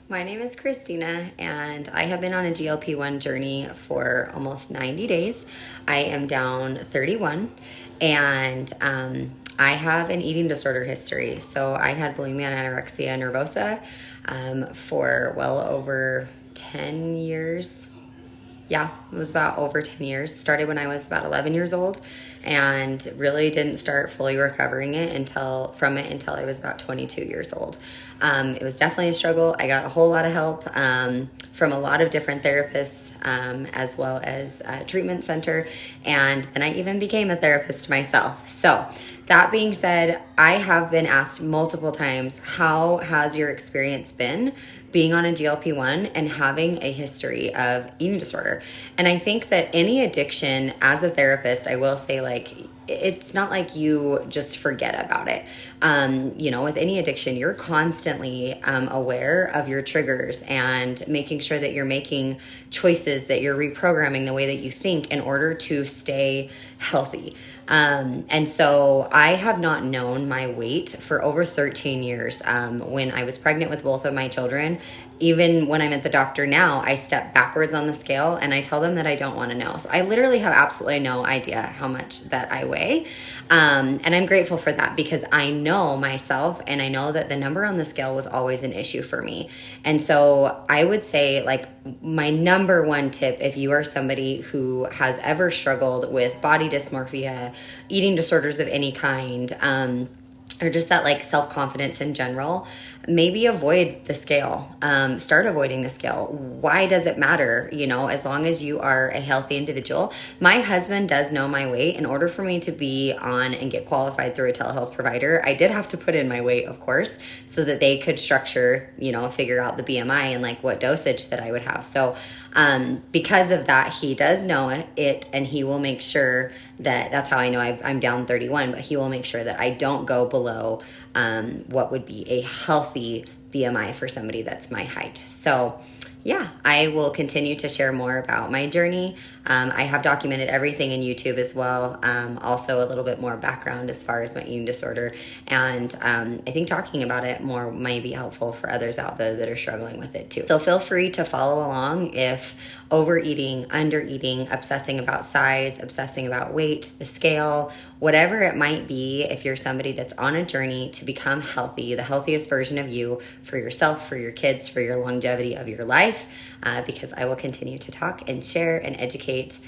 My name is Christina, and I have been on a GLP-1 journey for almost 90 days. I am down 31, and I have an eating disorder history. So I had bulimia and anorexia nervosa for well over 10 years. Yeah, it was about over 10 years. Started when I was about 11 years old, and really didn't start fully recovering it until I was about 22 years old. It was definitely a struggle. I got a whole lot of help from a lot of different therapists, as well as a treatment center, and then I even became a therapist myself. So that being said, I have been asked multiple times, how has your experience been being on a GLP-1 and having a history of eating disorder? And I think that any addiction, as a therapist, I will say, it's not like you just forget about it. With any addiction, you're constantly aware of your triggers and making sure that you're making choices, that you're reprogramming the way that you think in order to stay healthy. And so I have not known my weight for over 13 years. When I was pregnant with both of my children, even when I'm at the doctor now, I step backwards on the scale and I tell them that I don't want to know. So I literally have absolutely no idea how much that I weigh. And I'm grateful for that because I know myself and I know that the number on the scale was always an issue for me. And so I would say, my number one tip, if you are somebody who has ever struggled with body dysmorphia, eating disorders of any kind, or just that self-confidence in general, maybe avoid the scale. Start avoiding the scale. Why does it matter? As long as you are a healthy individual. My husband does know my weight. In order for me to be on and get qualified through a telehealth provider, I did have to put in my weight, of course, so that they could structure, figure out the BMI and what dosage that I would have. So because of that, he does know it, and he will make sure that's how I know I'm down 31, but he will make sure that I don't go below what would be a healthy BMI for somebody that's my height. So yeah, I will continue to share more about my journey. I have documented everything in YouTube as well. Also a little bit more background as far as my eating disorder. And I think talking about it more might be helpful for others out there that are struggling with it too. So feel free to follow along if overeating, undereating, obsessing about size, obsessing about weight, the scale, whatever it might be, if you're somebody that's on a journey to become healthy, the healthiest version of you for yourself, for your kids, for your longevity of your life, because I will continue to talk and share and educate